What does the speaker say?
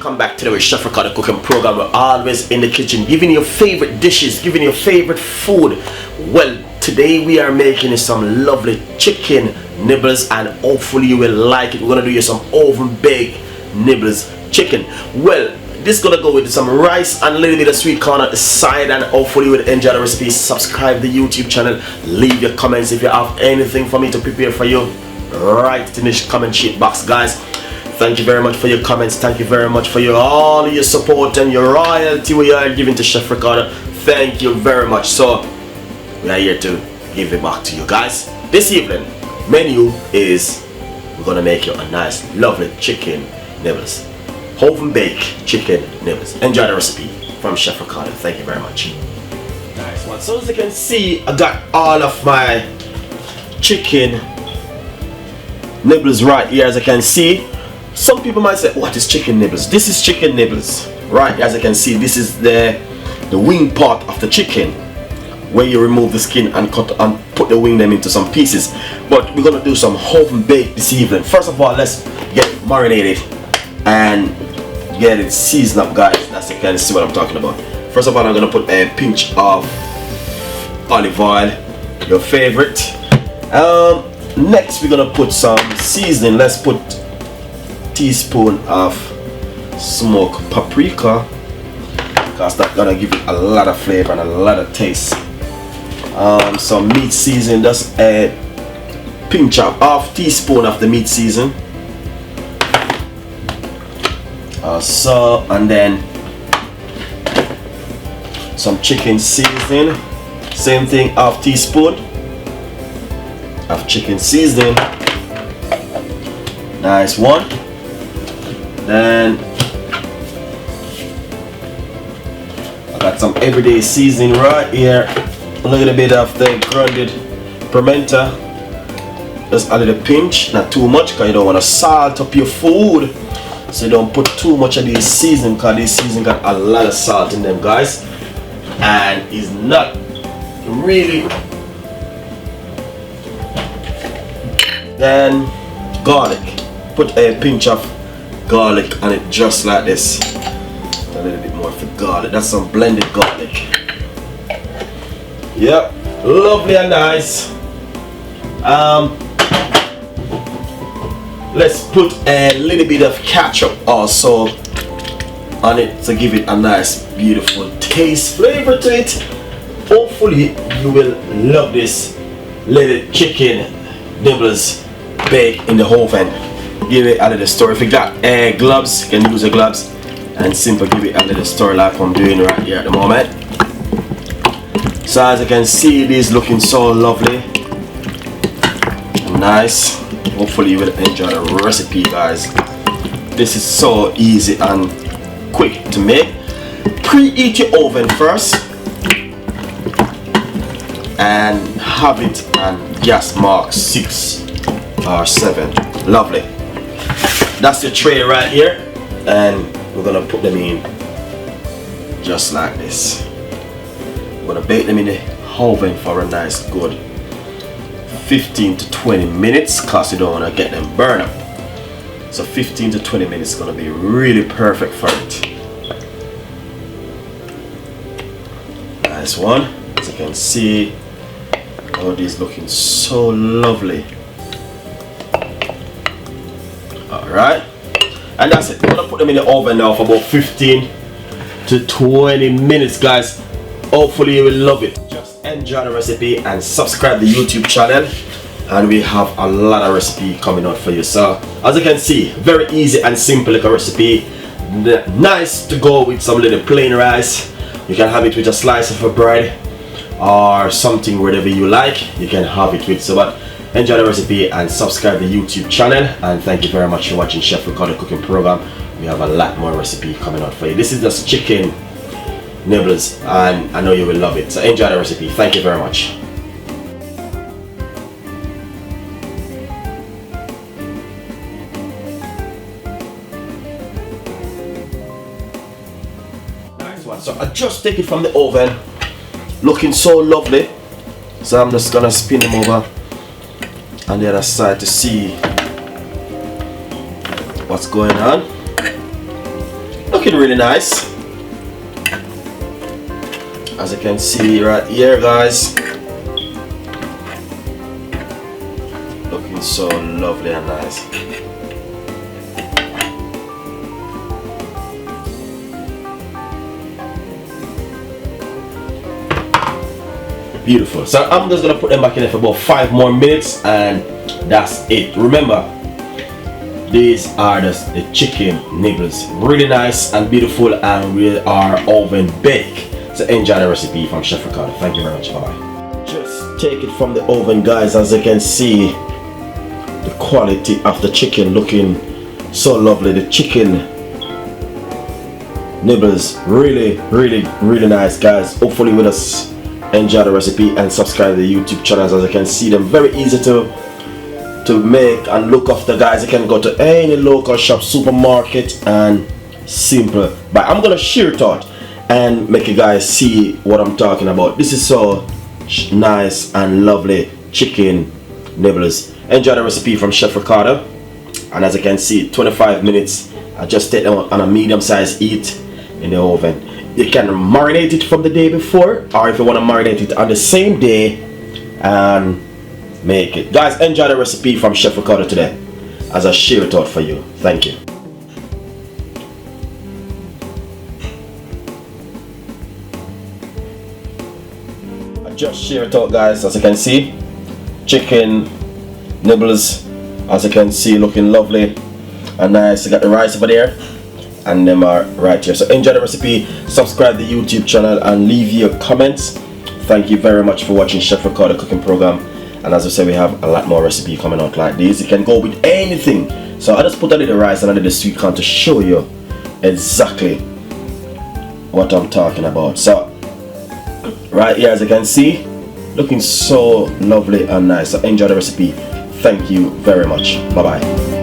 Welcome back to the Chef Ricardo cooking program. We're always in the kitchen giving you your favorite dishes, giving you your favorite food. Well, today we are making some lovely chicken nibbles and hopefully you will like it. We're gonna do you some oven baked nibbles chicken. Well, this is gonna go with some rice and a little bit of sweet corn on the side, and hopefully you will enjoy the recipe. Subscribe to the YouTube channel, leave your comments if you have anything for me to prepare for you. Right in the comment sheet box, guys. Thank you very much for your comments. Thank you very much for all your support and your royalty we are giving to Chef Ricardo. Thank you very much. So we are here to give it back to you guys. This evening menu is we're gonna make you a nice lovely chicken nibbles, oven baked chicken nibbles. Enjoy the recipe from Chef Ricardo. Thank you very much. Nice one. So as you can see, I got all of my chicken nibbles right here. As you can see, some people might say, what is chicken nibbles? This is chicken nibbles, right? As you can see, this is the wing part of the chicken, where you remove the skin and cut and put the wing them into some pieces. But we're gonna do some oven baked this evening. First of all, let's get it marinated and get it seasoned up, guys. That's you can see what I'm talking about. First of all, I'm gonna put a pinch of olive oil, your favorite. Next we're gonna put some seasoning. Let's put teaspoon of smoked paprika, because that's gonna give it a lot of flavor and a lot of taste. Some meat seasoning, just a pinch of half teaspoon of the meat seasoning. And then some chicken seasoning, same thing, half teaspoon of chicken seasoning. Nice one. Then I got some everyday seasoning right here. A little bit of the grounded pimento, just a little pinch, not too much, because you don't want to salt up your food. So you don't put too much of these seasoning, because this seasoning got a lot of salt in them, guys, and is not really. Then garlic, put a pinch of garlic on it, just like this. A little bit more for garlic. That's some blended garlic. Yep, lovely and nice. Let's put a little bit of ketchup also on it to give it a nice, beautiful taste, flavor to it. Hopefully you will love this little chicken nibbles baked in the oven. Give it a little stir. If you got gloves, you can use the gloves and simply give it a little stir like I'm doing right here at the moment. So as you can see, it is looking so lovely and nice. Hopefully you will enjoy the recipe, guys. This is so easy and quick to make. Preheat your oven first and have it on gas mark 6 or 7. Lovely. That's the tray right here, and we're gonna put them in just like this. We're gonna bake them in the oven for a nice good 15 to 20 minutes, because you don't want to get them burned up. So 15 to 20 minutes is gonna be really perfect for it. Nice one. As you can see, all these looking so lovely. Alright, and that's it. I'm gonna put them in the oven now for about 15 to 20 minutes, guys. Hopefully you will love it. Just enjoy the recipe and subscribe to the YouTube channel, and we have a lot of recipe coming out for you. So as you can see, very easy and simple like a recipe. Nice to go with some little plain rice. You can have it with a slice of a bread or something, whatever you like, you can have it with. So but enjoy the recipe and subscribe to the YouTube channel, and thank you very much for watching Chef Ricardo cooking program. We have a lot more recipe coming out for you. This is just chicken nibbles, and I know you will love it. So enjoy the recipe. Thank you very much. Nice one. So I just take it from the oven, looking so lovely. So I'm just gonna spin them over on the other side to see what's going on. looking really nice, as you can see right here, guys. Looking so lovely and nice. Beautiful. So I'm just gonna put them back in there for about 5 more minutes, and that's it. Remember, these are the chicken nibbles. Really nice and beautiful, and we are oven bake. So enjoy the recipe from Chef Ricardo. Thank you very much. Bye bye. Just take it from the oven, guys. As you can see, the quality of the chicken looking so lovely. The chicken nibbles really nice, guys. Hopefully with us enjoy the recipe and subscribe to the YouTube channels. As you can see, them very easy to make and look after, guys. You can go to any local shop, supermarket, and simple. But I'm gonna share it out and make you guys see what I'm talking about. This is so nice and lovely chicken nibbles. Enjoy the recipe from Chef Ricardo. And as you can see, 25 minutes. I just take them on a medium-sized heat in the oven. You can marinate it from the day before, or if you want to marinate it on the same day and make it. Guys, enjoy the recipe from Chef Ricardo today as I share it out for you. Thank you. I just share it out, guys. As you can see, chicken nibbles, as you can see, looking lovely and nice. You got the rice over there, and them are right here. So enjoy the recipe, subscribe to the YouTube channel, and leave your comments. Thank you very much for watching Chef Ricardo cooking program. And as I said, we have a lot more recipe coming out like this. You can go with anything. So I just put a little rice and a little sweet corn to show you exactly what I'm talking about. So right here, as you can see, looking so lovely and nice. So enjoy the recipe. Thank you very much. Bye bye.